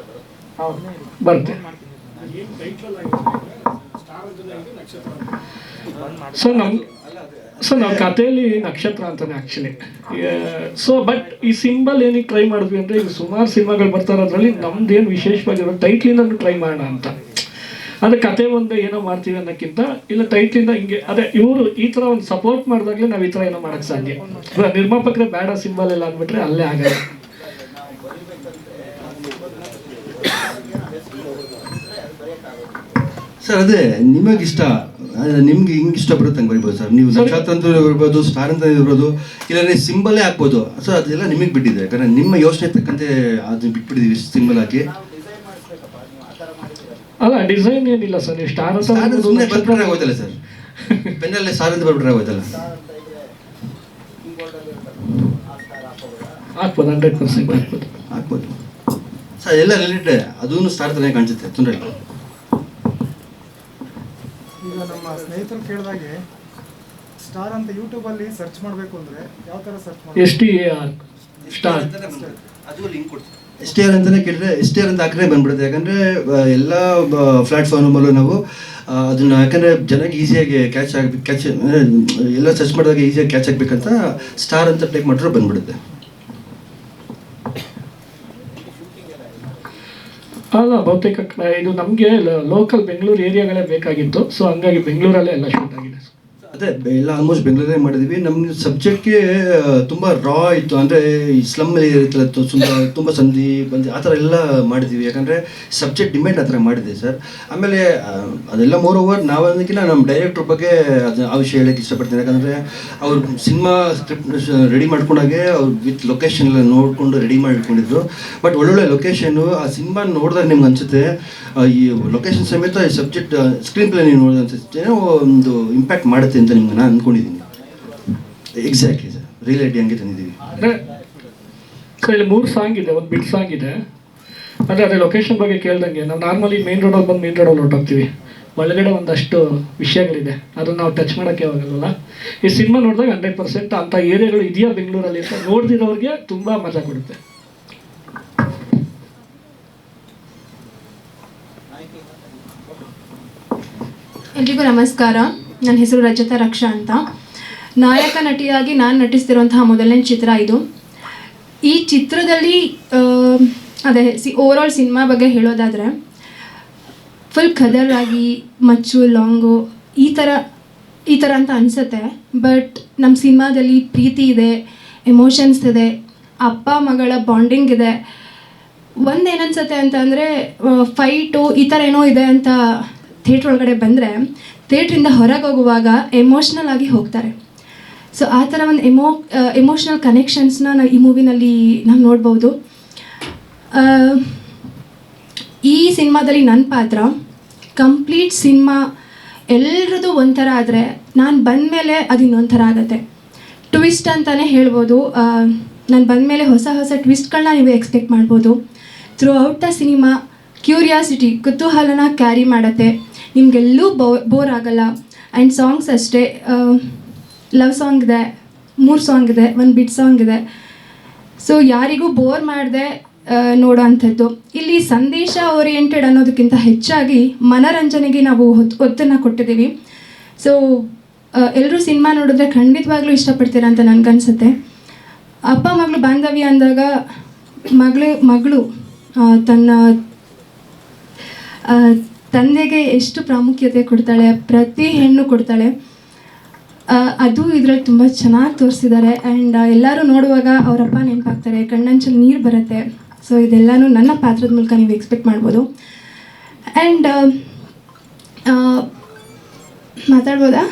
ಬರುತ್ತೆ. ಸೊ ನಾವು ಕಥೆಯಲ್ಲಿ ನಕ್ಷತ್ರ ಅಂತಾನೆ ಆ್ಯಕ್ಚುಲಿ. ಸೊ ಬಟ್ ಈ ಸಿಂಬಲ್ ಏನಕ್ಕೆ ಟ್ರೈ ಮಾಡಿದ್ವಿ ಅಂದರೆ, ಈಗ ಸುಮಾರು ಸಿನಿಮಾಗಳು ಬರ್ತಾರೆ, ಅದರಲ್ಲಿ ನಮ್ದೇನು ವಿಶೇಷವಾಗಿರೋ ಟೈಟ್ಲಿಂದಲೂ ಟ್ರೈ ಮಾಡೋಣ ಅಂತ. ಅಂದರೆ ಕತೆ ಒಂದು ಏನೋ ಮಾಡ್ತೀವಿ ಅನ್ನೋಕ್ಕಿಂತ ಇಲ್ಲ ಟೈಟ್ಲಿಂದ ಹಿಂಗೆ ಅದೇ ಇವರು ಈ ಥರ ಒಂದು ಸಪೋರ್ಟ್ ಮಾಡಿದಾಗಲೇ ನಾವು ಈ ಥರ ಏನೋ ಮಾಡೋಕ್ಕೆ ಸಾಧ್ಯ. ನಿರ್ಮಾಪಕರೇ ಬೇಡ ಸಿಂಬಲ್ ಎಲ್ಲ ಅಂದ್ಬಿಟ್ರೆ ಅಲ್ಲೇ ಆಗಲ್ಲ. ಸರ್ ಅದೇ ನಿಮಗಿಷ್ಟ, ನಿಮ್ಗೆ ಹಿಂಗೆ ಇಷ್ಟ ಬರುತ್ತೆ ಹಂಗೆ ಬರಿಬೋದು ಸರ್. ನೀವು ನಕ್ಷತ್ರ ಅಂತ ಇರ್ಬೋದು, ಸ್ಟಾರ್ ಅಂತ ಇರ್ಬೋದು, ಇಲ್ಲಾಂದರೆ ಸಿಂಬಲೇ ಹಾಕ್ಬೋದು. ಸೊ ಅದೆಲ್ಲ ನಿಮಗೆ ಬಿಟ್ಟಿದೆ, ಯಾಕಂದರೆ ನಿಮ್ಮ ಯೋಚನೆ ತಕ್ಕಂತೆ ಅದನ್ನ ಬಿಟ್ಬಿಟ್ಟಿದ್ದೀವಿ ಸಿಂಬಲ್ ಹಾಕಿ. ಅಲ್ಲ ಡಿಸೈನ್ ಏನಿಲ್ಲ ಸರ್, ನೀವು ಸ್ಟಾರ್ ಅಂತ ಸುಮ್ಮನೆ ಬರ್ಬಿಟ್ರೆ ಆಗೋಯ್ತಲ್ಲ ಸರ್, ಪೆನ್ನಲ್ಲೇ ಸ್ಟಾರ್ ಅಂತ ಬರ್ಬಿಟ್ರೆ ಆಗೋಯ್ತಲ್ಲ. ಹಾಕ್ಬೋದು, 100% ಹಾಕ್ಬೋದು. ಆಗ್ಬೋದು ಸರ್, ಎಲ್ಲ ರಿಲೇಟೆಡ್, ಅದೂ ಸ್ಟಾರ್ ಥರನೇ ಕಾಣಿಸುತ್ತೆ, ತೊಂದರೆ ಇಲ್ಲ. ಈಗ ನಮ್ಮ ಸ್ನೇಹಿತರು ಕೇಳಿದಾಗೆ ಸ್ಟಾರ್ ಅಂತ ಯೂಟ್ಯೂಬಲ್ಲಿ ಸರ್ಚ್ ಮಾಡಬೇಕು ಅಂದರೆ ಯಾವ ಥರ ಸರ್ಚ್ ಮಾಡಿ? STAR ಸ್ಟಾರ್ ಅದು ಲಿಂಕ್ ಕೊಡ್ತೀವಿ. STR ಅಂತಲೇ ಕೇಳಿದ್ರೆ STR ಅಂತ ಹಾಕಿದ್ರೆ ಬಂದ್ಬಿಡುತ್ತೆ. ಯಾಕಂದರೆ ಎಲ್ಲ ಪ್ಲ್ಯಾಟ್ಫಾರ್ಮಲ್ಲೂ ನಾವು ಅದನ್ನು, ಯಾಕಂದರೆ ಜನಕ್ಕೆ ಈಸಿಯಾಗಿ ಕ್ಯಾಚ್ ಎಲ್ಲ ಸರ್ಚ್ ಮಾಡಿದಾಗ ಈಸಿಯಾಗಿ ಕ್ಯಾಚ್ ಆಗಬೇಕಂತ ಸ್ಟಾರ್ ಅಂತ ಟೈಪ್ ಮಾಡಿದ್ರೆ ಬಂದ್ಬಿಡುತ್ತೆ. ಅಲ್ಲ, ಬಹುತೇಕ ಇದು ನಮಗೆ ಲೋಕಲ್ ಬೆಂಗಳೂರು ಏರಿಯಾಗಳೇ ಬೇಕಾಗಿತ್ತು. ಸೊ ಹಂಗಾಗಿ ಬೆಂಗಳೂರಲ್ಲೇ ಎಲ್ಲ ಶೂಟ್ ಆಗಿದೆ. ಅದೇ ಎಲ್ಲ ಆಲ್ಮೋಸ್ಟ್ ಬೆಂಗಳೂರೇ ಮಾಡಿದ್ವಿ. ನಮ್ಮ ಸಬ್ಜೆಕ್ಟ್ಗೆ ತುಂಬ ರಾ ಇತ್ತು, ಅಂದರೆ ಈ ಸ್ಲಮ್ ಇರುತ್ತಲ್ಲ, ತುಂಬ ಸಂಧಿ ಬಂದು ಆ ಥರ ಎಲ್ಲ ಮಾಡಿದ್ವಿ. ಯಾಕಂದರೆ ಸಬ್ಜೆಕ್ಟ್ ಡಿಮ್ಯಾಂಡ್ ಆ ಥರ ಮಾಡಿದೆ ಸರ್. ಆಮೇಲೆ ಅದೆಲ್ಲ ಮೋರ್ ಓವರ್ ನಾವನ್ನೋದಕ್ಕಿಂತ ನಮ್ಮ ಡೈರೆಕ್ಟ್ರ್ ಬಗ್ಗೆ ಅದು ಆ ವಿಷಯ ಹೇಳೋಕ್ಕೆ ಇಷ್ಟಪಡ್ತೀನಿ. ಯಾಕಂದರೆ ಅವ್ರು ಸಿನಿಮಾ ಸ್ಕ್ರಿಪ್ಟ್ ರೆಡಿ ಮಾಡ್ಕೊಂಡಾಗೆ ಅವ್ರು ವಿತ್ ಲೊಕೇಶನ್ ಎಲ್ಲ ನೋಡಿಕೊಂಡು ರೆಡಿ ಮಾಡಿಕೊಂಡಿದ್ರು. ಬಟ್ ಒಳ್ಳೊಳ್ಳೆ ಲೊಕೇಶನ್ನು, ಆ ಸಿನಿಮಾ ನೋಡಿದಾಗ ನಿಮ್ಗೆ ಅನಿಸುತ್ತೆ ಈ ಲೊಕೇಶನ್ ಸಮೇತ ಈ ಸಬ್ಜೆಕ್ಟ್ ಸ್ಕ್ರೀನ್ ಪ್ಲೇ ನೀವು ನೋಡಿದ ಅನ್ಸುತ್ತೆ ಏನೋ ಒಂದು ಇಂಪ್ಯಾಕ್ಟ್ ಮಾಡುತ್ತೆ ಅಂತ ನಿಮ್ಗೆ ನಾನು ಅಂದ್ಕೊಂಡಿದ್ದೀನಿ. ಎಕ್ಸಾಕ್ಟ್ಲಿ ಸರ್, ರಿಯಾಲಿಟಿ ಹಂಗೆ ತಂದಿದ್ದೀವಿ. ಸೊ ಇಲ್ಲಿ 3 ಸಾಂಗ್ ಇದೆ, ಒಂದು ಬಿಟ್ ಸಾಂಗ್ ಇದೆ. ಅಂದರೆ ಅದೇ ಲೊಕೇಶನ್ ಬಗ್ಗೆ ಕೇಳ್ದಂಗೆ ನಾವು ನಾರ್ಮಲಿ ಮೇನ್ ರೋಡಲ್ಲಿ ಬಂದು ಮೇನ್ ರೋಡಲ್ಲಿ ಹೊರಟೋಗ್ತೀವಿ. ಒಳಗಡೆ ಒಂದಷ್ಟು ವಿಷಯಗಳಿದೆ, ಅದನ್ನು ನಾವು ಟಚ್ ಮಾಡೋಕ್ಕೆ ಹೋಗಲ್ಲ. ಈ ಸಿನಿಮಾ ನೋಡಿದಾಗ 100% ಅಂಥ ಏರಿಯಾಗಳು ಇದೆಯಾ ಬೆಂಗಳೂರಲ್ಲಿ ಅಂತ ನೋಡ್ದಿರೋರಿಗೆ ತುಂಬ ಮಜಾ ಕೊಡುತ್ತೆ. ಎಲ್ರಿಗೂ ನಮಸ್ಕಾರ. ನನ್ನ ಹೆಸರು ರಜತಾ ರಕ್ಷಾ ಅಂತ. ನಾಯಕ ನಟಿಯಾಗಿ ನಾನು ನಟಿಸ್ತಿರುವಂತಹ ಮೊದಲನೇ ಚಿತ್ರ ಇದು. ಈ ಚಿತ್ರದಲ್ಲಿ ಅದೇ ಓವರಾಲ್ ಸಿನಿಮಾ ಬಗ್ಗೆ ಹೇಳೋದಾದರೆ ಫುಲ್ ಕದರಾಗಿ ಮಚ್ಚು ಲಾಂಗು ಈ ಥರ ಅಂತ ಅನಿಸುತ್ತೆ. ಬಟ್ ನಮ್ಮ ಸಿನಿಮಾದಲ್ಲಿ ಪ್ರೀತಿ ಇದೆ, ಎಮೋಷನ್ಸ್ ಇದೆ, ಅಪ್ಪ ಮಗಳ ಬಾಂಡಿಂಗ್ ಇದೆ. ಒಂದೇನನ್ಸುತ್ತೆ ಅಂತಂದರೆ ಫೈಟು ಈ ಥರ ಏನೋ ಇದೆ ಅಂತ ಥಿಯೇಟ್ರ್ ಒಳಗಡೆ ಬಂದರೆ ಥಿಯೇಟ್ರಿಂದ ಹೊರಗೆ ಹೋಗುವಾಗ ಎಮೋಷ್ನಲ್ ಆಗಿ ಹೋಗ್ತಾರೆ. ಸೊ ಆ ಥರ ಒಂದು ಎಮೋಷ್ನಲ್ ಕನೆಕ್ಷನ್ಸ್ನ ನಾವು ಈ ಮೂವಿನಲ್ಲಿ ನಾವು ನೋಡ್ಬೋದು. ಈ ಸಿನಿಮಾದಲ್ಲಿ ನನ್ನ ಪಾತ್ರ ಕಂಪ್ಲೀಟ್ ಸಿನಿಮಾ ಎಲ್ಲರದ್ದು ಒಂಥರ ಆದರೆ ನಾನು ಬಂದಮೇಲೆ ಅದು ಇನ್ನೊಂಥರ ಆಗುತ್ತೆ. ಟ್ವಿಸ್ಟ್ ಅಂತಲೇ ಹೇಳ್ಬೋದು. ನಾನು ಬಂದಮೇಲೆ ಹೊಸ ಹೊಸ ಟ್ವಿಸ್ಟ್ಗಳನ್ನ ನೀವು ಎಕ್ಸ್ಪೆಕ್ಟ್ ಮಾಡ್ಬೋದು. Throughout the cinema curiosity, ಕುತೂಹಲನ ಕ್ಯಾರಿ ಮಾಡುತ್ತೆ. ನಿಮಗೆಲ್ಲೂ ಬೋರ್ ಆಗಲ್ಲ. ಆ್ಯಂಡ್ ಸಾಂಗ್ಸ್ ಅಷ್ಟೇ, ಲವ್ ಸಾಂಗ್ ಇದೆ, 3 ಸಾಂಗ್ ಇದೆ, 1 ಬಿಟ್ ಸಾಂಗ್ ಇದೆ. ಸೊ ಯಾರಿಗೂ ಬೋರ್ ಮಾಡದೆ ನೋಡೋ ಅಂಥದ್ದು. ಇಲ್ಲಿ ಸಂದೇಶ ಓರಿಯೆಂಟೆಡ್ ಅನ್ನೋದಕ್ಕಿಂತ ಹೆಚ್ಚಾಗಿ ಮನರಂಜನೆಗೆ ನಾವು ಒತ್ತನ್ನು ಕೊಟ್ಟಿದ್ದೀವಿ. ಸೊ ಎಲ್ಲರೂ ಸಿನಿಮಾ ನೋಡಿದ್ರೆ ಖಂಡಿತವಾಗ್ಲೂ ಇಷ್ಟಪಡ್ತೀರ ಅಂತ ನನಗನ್ಸುತ್ತೆ. ಅಪ್ಪ ಮಗಳು ಬಾಂಧವ್ಯ ಅಂದಾಗ ಮಗಳು ತನ್ನ ತಂದೆಗೆ ಎಷ್ಟು ಪ್ರಾಮುಖ್ಯತೆ ಕೊಡ್ತಾಳೆ, ಪ್ರತಿ ಹೆಣ್ಣು ಕೊಡ್ತಾಳೆ. ಅದು ಇದರಲ್ಲಿ ತುಂಬ ಚೆನ್ನಾಗಿ ತೋರಿಸಿದ್ದಾರೆ. ಆ್ಯಂಡ್ ಎಲ್ಲರೂ ನೋಡುವಾಗ ಅವರಪ್ಪ ನೆನಪಾಗ್ತಾರೆ, ಕಣ್ಣಂಚಲ್ಲಿ ನೀರು ಬರುತ್ತೆ. ಸೊ ಇದೆಲ್ಲನೂ ನನ್ನ ಪಾತ್ರದ ಮೂಲಕ ನೀವು ಎಕ್ಸ್ಪೆಕ್ಟ್ ಮಾಡ್ಬೋದು. ಆ್ಯಂಡ್ ಮಾತಾಡ್ಬೋದಾ?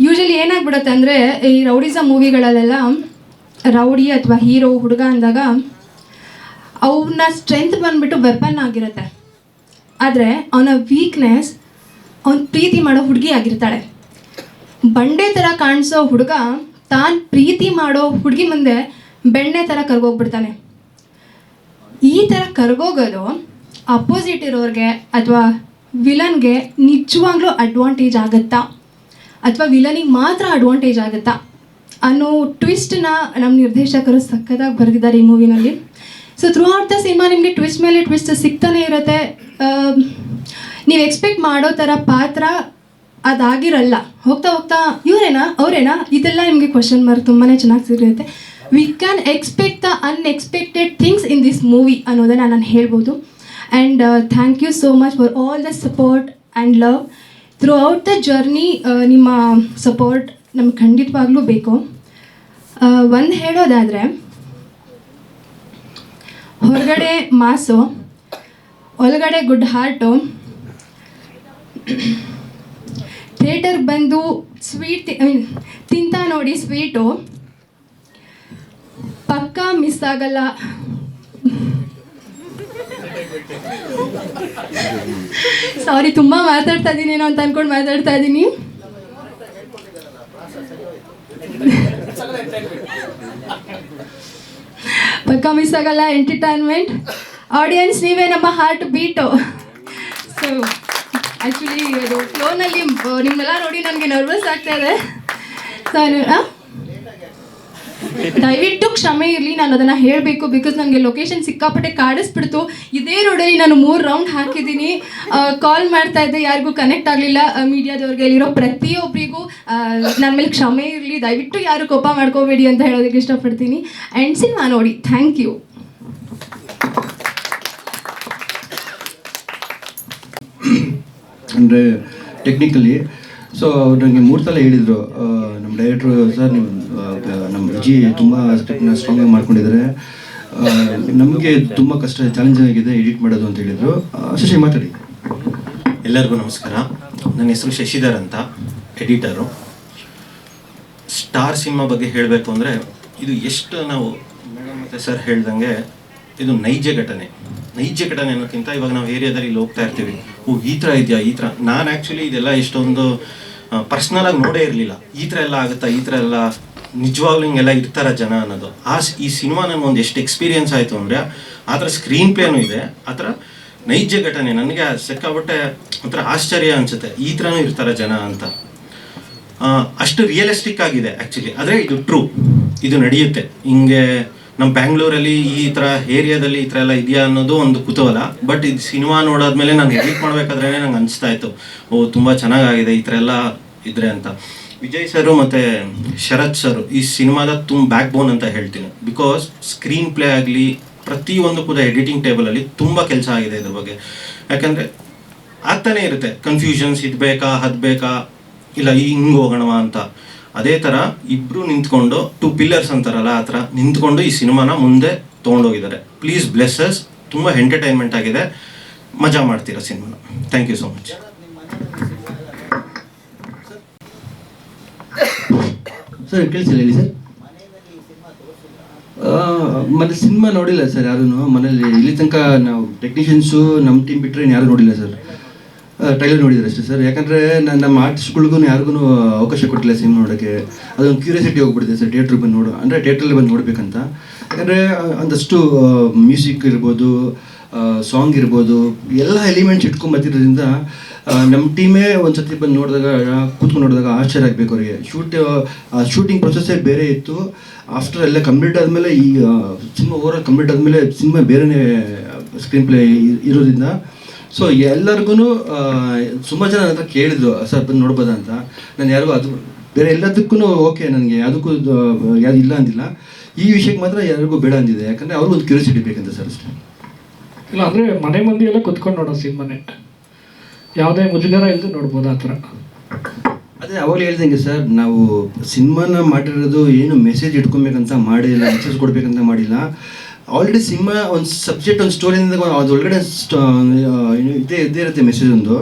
ಯೂಶಲಿ ಏನಾಗ್ಬಿಡುತ್ತೆ ಅಂದರೆ ಈ ರೌಡಿಸಮ್ ಮೂವಿಗಳಲ್ಲೆಲ್ಲ ರೌಡಿ ಅಥವಾ ಹೀರೋ ಹುಡುಗ ಅಂದಾಗ ಅವನ ಸ್ಟ್ರೆಂತ್ ಬಂದುಬಿಟ್ಟು ವೆಪನ್ ಆಗಿರುತ್ತೆ. ಆದರೆ ಅವನ ವೀಕ್ನೆಸ್ ಅವನ ಪ್ರೀತಿ ಮಾಡೋ ಹುಡುಗಿ ಆಗಿರ್ತಾಳೆ. ಬಂಡೆ ಥರ ಕಾಣಿಸೋ ಹುಡುಗ ತಾನು ಪ್ರೀತಿ ಮಾಡೋ ಹುಡುಗಿ ಮುಂದೆ ಬೆಣ್ಣೆ ಥರ ಕರ್ಗೋಗ್ಬಿಡ್ತಾನೆ. ಈ ಥರ ಕರ್ಗೋಗೋದು ಅಪೋಸಿಟ್ ಇರೋರಿಗೆ ಅಥವಾ ವಿಲನ್ಗೆ ನಿಜವಾಗ್ಲೂ ಅಡ್ವಾಂಟೇಜ್ ಆಗುತ್ತಾ ಅಥವಾ ವಿಲನಿಗೆ ಮಾತ್ರ ಅಡ್ವಾಂಟೇಜ್ ಆಗುತ್ತಾ ಅನ್ನೋ ಟ್ವಿಸ್ಟನ್ನ ನಮ್ಮ ನಿರ್ದೇಶಕರು ಸಕ್ಕತ್ತಾಗಿ ಬರೆದಿದ್ದಾರೆ ಈ ಮೂವಿನಲ್ಲಿ. So throughout the cinema ನಿಮಗೆ ಟ್ವಿಸ್ಟ್ ಮೇಲೆ ಟ್ವಿಸ್ಟ್ ಸಿಗ್ತಾನೆ ಇರುತ್ತೆ. ನೀವು ಎಕ್ಸ್ಪೆಕ್ಟ್ ಮಾಡೋ ಥರ ಪಾತ್ರ ಅದಾಗಿರಲ್ಲ. ಹೋಗ್ತಾ ಹೋಗ್ತಾ ಇವರೇನಾ ಅವರೇನಾ ಇದೆಲ್ಲ ನಿಮಗೆ ಕ್ವಶನ್ ಮಾರ್ಕ್ ತುಂಬಾ ಚೆನ್ನಾಗಿ ಸಿಗುತ್ತೆ. We can expect the unexpected things in this movie ಅನ್ನೋದನ್ನು ನಾನು ಹೇಳ್ಬೋದು. And thank you so much for all the support and love throughout the journey. ನಿಮ್ಮ ಸಪೋರ್ಟ್ ನಮ್ಗೆ ಖಂಡಿತವಾಗ್ಲೂ ಬೇಕು. ಒಂದು ಹೇಳೋದಾದರೆ, ಹೊರಗಡೆ ಮಾಸು, ಒಳಗಡೆ ಗುಡ್ ಹಾರ್ಟು, ಥಿಯೇಟರ್ಗೆ ಬಂದು ಸ್ವೀಟ್ ತಿಂತಾ ನೋಡಿ ಸ್ವೀಟು ಪಕ್ಕಾ ಮಿಸ್ ಆಗಲ್ಲ. ಸಾರಿ, ತುಂಬ ಮಾತಾಡ್ತಾ ಇದ್ದೀನೇನೋ ಅಂತ ಅಂದ್ಕೊಂಡು ಮಾತಾಡ್ತಾ ಇದ್ದೀನಿ. ಪಕ್ಕ ಮಿಸ್ ಆಗಲ್ಲ ಎಂಟರ್ಟೈನ್ಮೆಂಟ್. ಆಡಿಯನ್ಸ್ ನೀವೇ ನಮ್ಮ ಹಾರ್ಟ್ ಬೀಟು. ಸೊ ಆ್ಯಕ್ಚುಲಿ ಅದು ಫ್ಲೋನಲ್ಲಿ ನಿಮ್ಮನ್ನೆಲ್ಲ ನೋಡಿ ನನಗೆ ನರ್ವಸ್ ಆಗ್ತಾ ಇದೆ. ಸೊ ದಯವಿಟ್ಟು ಕ್ಷಮೆ ಇರಲಿ, ನಾನು ಅದನ್ನು ಹೇಳಬೇಕು. ಬಿಕಾಸ್ ನನಗೆ ಲೊಕೇಶನ್ ಸಿಕ್ಕಾಪಟ್ಟೆ ಕಾಡಿಸ್ಬಿಡ್ತು. ಇದೇ ರೋಡಲ್ಲಿ ನಾನು 3 ರೌಂಡ್ ಹಾಕಿದ್ದೀನಿ. ಕಾಲ್ ಮಾಡ್ತಾ ಇದ್ದೆ, ಯಾರಿಗೂ ಕನೆಕ್ಟ್ ಆಗಲಿಲ್ಲ. ಮೀಡಿಯಾದವ್ರಿಗೆ ಇಲ್ಲಿರೋ ಪ್ರತಿಯೊಬ್ಬರಿಗೂ ನನ್ನ ಮೇಲೆ ಕ್ಷಮೆ ಇರಲಿ. ದಯವಿಟ್ಟು ಯಾರು ಕೋಪ ಮಾಡ್ಕೋಬೇಡಿ ಅಂತ ಹೇಳೋದಕ್ಕೆ ಇಷ್ಟಪಡ್ತೀನಿ. ಆ್ಯಂಡ್ ಸಿನಿಮಾ ನೋಡಿ. Thank you. ಅಂದರೆ ಟೆಕ್ನಿಕಲಿ ಸೊ ಅವ್ರು ನನಗೆ 3 ಸಲ ಹೇಳಿದರು, ನಮ್ಮ ಡೈರೆಕ್ಟ್ರು ಸರ್ ನೀವು ನಮ್ಮ ವಿಜಿ ತುಂಬ ಸ್ಕ್ರಿಪ್ಟ್ನ ಸ್ಟ್ರಾಂಗಾಗಿ ಮಾಡ್ಕೊಂಡಿದ್ದಾರೆ, ನಮಗೆ ತುಂಬ ಕಷ್ಟ ಚಾಲೆಂಜಿಂಗ್ ಆಗಿದೆ ಎಡಿಟ್ ಮಾಡೋದು ಅಂತ ಹೇಳಿದರು. ಶಶಿ ಮಾತಾಡಿ. ಎಲ್ಲರಿಗೂ ನಮಸ್ಕಾರ. ನನ್ನ ಹೆಸರು ಶಶಿಧರ್ ಅಂತ, ಎಡಿಟರು. ಸ್ಟಾರ್ ಸಿನಿಮಾ ಬಗ್ಗೆ ಹೇಳಬೇಕು ಅಂದರೆ ಇದು ಎಷ್ಟು ನಾವು ಮೇಡಮ್ ಮತ್ತು ಸರ್ ಹೇಳ್ದಂಗೆ ಇದು ನೈಜ ಘಟನೆ ಅನ್ನೋಕ್ಕಿಂತ ಇವಾಗ ನಾವು ಏರಿಯಾದಲ್ಲಿ ಇಲ್ಲಿ ಹೋಗ್ತಾ ಇರ್ತೀವಿ, ಈ ಥರ ಇದೆಯಾ ಈ ಥರ. ನಾನು ಆ್ಯಕ್ಚುಲಿ ಇದೆಲ್ಲ ಇಷ್ಟೊಂದು ಪರ್ಸ್ನಲಾಗಿ ನೋಡೇ ಇರಲಿಲ್ಲ. ಈ ಥರ ಎಲ್ಲ ಆಗುತ್ತಾ, ಈ ಥರ ಎಲ್ಲ ನಿಜವಾಗ್ಲೂ ಹಿಂಗೆಲ್ಲ ಇರ್ತಾರ ಜನ ಅನ್ನೋದು. ಈ ಸಿನಿಮಾ ನನಗೊಂದು ಎಷ್ಟು ಎಕ್ಸ್ಪೀರಿಯನ್ಸ್ ಆಯಿತು ಅಂದರೆ ಆ ಥರ ಸ್ಕ್ರೀನ್ ಪ್ಲೇನೂ ಇದೆ, ಆ ಥರ ನೈಜ ಘಟನೆ. ನನಗೆ ಸಿಕ್ಕಾಬಿಟ್ಟೆ ಒಂಥರ ಆಶ್ಚರ್ಯ ಅನಿಸುತ್ತೆ, ಈ ಥರನೂ ಇರ್ತಾರೆ ಜನ ಅಂತ. ಅಷ್ಟು ರಿಯಲಿಸ್ಟಿಕ್ ಆಗಿದೆ ಆ್ಯಕ್ಚುಲಿ. ಆದರೆ ಇದು ಟ್ರೂ, ಇದು ನಡೆಯುತ್ತೆ. ಹಿಂಗೆ ನಮ್ಮ ಬ್ಯಾಂಗ್ಳೂರಲ್ಲಿ ಈ ಥರ ಏರಿಯಾದಲ್ಲಿ ಈ ಥರ ಎಲ್ಲ ಇದೆಯಾ ಅನ್ನೋದು ಒಂದು ಕುತೂಹಲ. ಬಟ್ ಇದು ಸಿನಿಮಾ ನೋಡಾದ್ಮೇಲೆ ನಾನು ಎಡಿಟ್ ಮಾಡಬೇಕಾದ್ರೆ ನಂಗೆ ಅನಿಸ್ತಾ ಇತ್ತು, ತುಂಬ ಚೆನ್ನಾಗಾಗಿದೆ ಈ ಥರ ಎಲ್ಲ ಇದ್ರೆ ಅಂತ. ವಿಜಯ್ ಸರು ಮತ್ತು ಶರತ್ ಸರು ಈ ಸಿನಿಮಾದ ಬ್ಯಾಕ್ ಬೋನ್ ಅಂತ ಹೇಳ್ತೀನಿ. ಬಿಕಾಸ್ ಸ್ಕ್ರೀನ್ ಪ್ಲೇ ಆಗಲಿ ಪ್ರತಿಯೊಂದು ಕೂಡ ಎಡಿಟಿಂಗ್ ಟೇಬಲಲ್ಲಿ ತುಂಬ ಕೆಲಸ ಆಗಿದೆ ಇದ್ರ ಬಗ್ಗೆ. ಯಾಕಂದರೆ ಆಗ್ತಾನೆ ಇರುತ್ತೆ ಕನ್ಫ್ಯೂಷನ್ಸ್, ಇದು ಬೇಕಾ ಅದು ಬೇಕಾ ಇಲ್ಲ ಹಿಂಗೆ ಹೋಗೋಣವ ಅಂತ. ಅದೇ ಥರ ಇಬ್ಬರು ನಿಂತ್ಕೊಂಡು 2 ಪಿಲ್ಲರ್ಸ್ ಅಂತಾರಲ್ಲ ಆ ಥರ ನಿಂತ್ಕೊಂಡು ಈ ಸಿನಿಮಾನ ಮುಂದೆ ತೊಗೊಂಡೋಗಿದ್ದಾರೆ. Please bless us. ತುಂಬ ಎಂಟರ್ಟೈನ್ಮೆಂಟ್ ಆಗಿದೆ, ಮಜಾ ಮಾಡ್ತೀರಾ ಸಿನಿಮಾನ. Thank you so much. Sir ಕೇಳಿಸಿಲ್ಲ ಹೇಳಿ ಸರ್. ಮತ್ತೆ ಸಿನಿಮಾ ನೋಡಿಲ್ಲ ಸರ್ ಯಾರೂ ಮನೇಲಿ. ಇಲ್ಲಿ ತನಕ ನಾವು ಟೆಕ್ನಿಷಿಯನ್ಸು ನಮ್ಮ ಟೀಮ್ ಬಿಟ್ಟರೆ ಯಾರು ನೋಡಿಲ್ಲ ಸರ್. ಟ್ರೈಲರ್ ನೋಡಿದ್ದಾರೆ ಅಷ್ಟೇ ಸರ್. ಯಾಕಂದರೆ ನಮ್ಮ ಆರ್ಟಿಸ್ಟ್ಗಳಿಗೂ ಯಾರಿಗೂ ಅವಕಾಶ ಕೊಟ್ಟಿಲ್ಲ ಸಿನಿಮಾ ನೋಡೋಕ್ಕೆ. ಅದೊಂದು ಕ್ಯೂರಿಯಾಸಿಟಿ ಹೋಗ್ಬಿಟ್ಟಿದೆ ಸರ್ ಥಿಯೇಟ್ರಿಗೆ ಬಂದು ಅಂದರೆ ಥಿಯೇಟ್ರಲ್ಲಿ ಬಂದು ನೋಡಬೇಕಂತ. ಯಾಕಂದರೆ ಒಂದಷ್ಟು ಮ್ಯೂಸಿಕ್ ಇರ್ಬೋದು, ಸಾಂಗ್ ಇರ್ಬೋದು, ಎಲ್ಲ ಎಲಿಮೆಂಟ್ಸ್ ಇಟ್ಕೊಂಬತ್ತಿರೋದ್ರಿಂದ ನಮ್ಮ ಟೀಮೇ ಒಂದು ಸತಿ ಬಂದು ನೋಡಿದಾಗ ಕೂತ್ಕೊಂಡು ನೋಡಿದಾಗ ಆಶ್ಚರ್ಯ ಆಗಬೇಕು ಅವರಿಗೆ. ಶೂಟಿಂಗ್ ಪ್ರೊಸೆಸ್ಸೇ ಬೇರೆ ಇತ್ತು. ಆಫ್ಟರ್ ಎಲ್ಲ ಕಂಪ್ಲೀಟ್ ಆದಮೇಲೆ ಈ ಸಿನಿಮಾ ಓವರಾಲ್ ಕಂಪ್ಲೀಟ್ ಆದಮೇಲೆ ಸಿನಿಮಾ ಬೇರೆಯೇ ಸ್ಕ್ರೀನ್ ಪ್ಲೇ ಇರೋದ್ರಿಂದ ಸೊ ಎಲ್ಲರಿಗೂ ತುಂಬ ಜನ ಅಂತ ಕೇಳಿದ್ರು ಸರ್ ಬಂದು ನೋಡ್ಬೋದಾ ಅಂತ. ನಾನು ಯಾರಿಗೂ ಅದು ಬೇರೆ ಎಲ್ಲದಕ್ಕೂ ಓಕೆ, ನನಗೆ ಅದಕ್ಕೂ ಯಾರು ಇಲ್ಲ ಅಂದಿಲ್ಲ. ಈ ವಿಷಯಕ್ಕೆ ಮಾತ್ರ ಯಾರಿಗೂ ಬೇಡ ಅಂದಿದೆ. ಯಾಕಂದರೆ ಅವ್ರಿಗೂ ಒಂದು ಕ್ಯೂರಿಯಾಸಿಟಿ ಬೇಕಂತ ಸರ್ ಅಷ್ಟೇ. ಇಲ್ಲ ಅಂದರೆ ಮನೆ ಮಂದಿ ಎಲ್ಲ ಕುತ್ಕೊಂಡು ನೋಡೋ ಸಿನಿಮಾನೇ, ಯಾವುದೇ ಮುಜುಗರ ಇಲ್ಲದೆ ನೋಡ್ಬೋದು ಆ ಥರ. ಅದೇ ಅವಾಗಲೇ ಹೇಳ್ದಂಗೆ ಸರ್, ನಾವು ಸಿನಿಮಾನ ಮಾಡಿರೋದು ಏನು ಮೆಸೇಜ್ ಇಟ್ಕೊಬೇಕಂತ ಮಾಡಿಲ್ಲ, ಮೆಸೇಜ್ ಕೊಡಬೇಕಂತ ಮಾಡಿಲ್ಲ. ಆಲ್ರೆಡಿ ಸಿನಿಮಾ ಒಂದು ಸಬ್ಜೆಕ್ಟ್ ಒಂದು ಸ್ಟೋರಿಯಿಂದ ಅದರೊಳಗಡೆ ಇದ್ದೇ ಇರುತ್ತೆ ಮೆಸೇಜ್ ಒಂದು.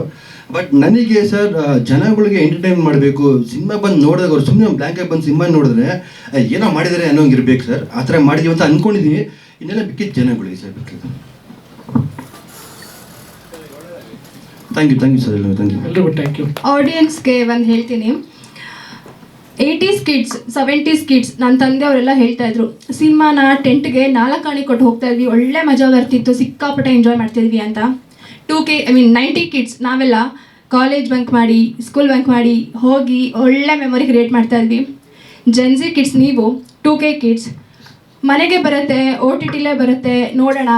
ಬಟ್ ನನಗೆ ಸರ್ ಜನಗಳಿಗೆ ಎಂಟರ್ಟೈನ್ ಮಾಡಬೇಕು. ಸಿನಿಮಾ ಬಂದು ನೋಡಿದಾಗ ಅವ್ರು ಸುಮ್ಮನೆ ಬ್ಲ್ಯಾಂಕಾಗಿ ಬಂದು ಸಿನಿಮಾ ನೋಡಿದ್ರೆ ಏನೋ ಮಾಡಿದ್ದಾರೆ ಅನ್ನೋಂಗೆ ಇರಬೇಕು ಸರ್. ಆ ಥರ ಮಾಡಿದ್ದೀವಿ ಅಂತ ಅಂದ್ಕೊಂಡಿದ್ದೀವಿ. ಇನ್ನೆಲ್ಲ ಬಿಕ್ಕಿದ್ದು ಜನಗಳಿಗೆ ಸರ್ ಬಿಟ್ಟಿದ್ದು. Thank you sir. Thank you ಎಲ್ರಿಗೂ ಥ್ಯಾಂಕ್ ಯು. ಆಡಿಯನ್ಸ್ಗೆ ಒಂದು ಹೇಳ್ತೀನಿ, 80s ಕಿಡ್ಸ್ 70s ಕಿಡ್ಸ್ ನನ್ನ ತಂದೆಯವರೆಲ್ಲ ಹೇಳ್ತಾ ಇದ್ರು ಸಿನಿಮಾನ ಟೆಂಟ್ಗೆ 4 ಆಣೆ ಕೊಟ್ಟು ಹೋಗ್ತಾ ಇದ್ವಿ, ಒಳ್ಳೆ ಮಜಾ ಬರ್ತಿತ್ತು, ಸಿಕ್ಕಾಪಟ್ಟೆ ಎಂಜಾಯ್ ಮಾಡ್ತಿದ್ವಿ ಅಂತ. 90 ಕಿಡ್ಸ್ ನಾವೆಲ್ಲ ಕಾಲೇಜ್ ಬಂಕ್ ಮಾಡಿ, ಸ್ಕೂಲ್ ಬಂಕ್ ಮಾಡಿ ಹೋಗಿ ಒಳ್ಳೆ ಮೆಮೊರಿ ಕ್ರಿಯೇಟ್ ಮಾಡ್ತಾ ಇದ್ವಿ. ಜೆನ್ಸಿ ಕಿಡ್ಸ್ ನೀವು 2K ಕಿಡ್ಸ್ ಮನೆಗೆ ಬರುತ್ತೆ, OTTಲೇ ಬರುತ್ತೆ, ನೋಡೋಣ.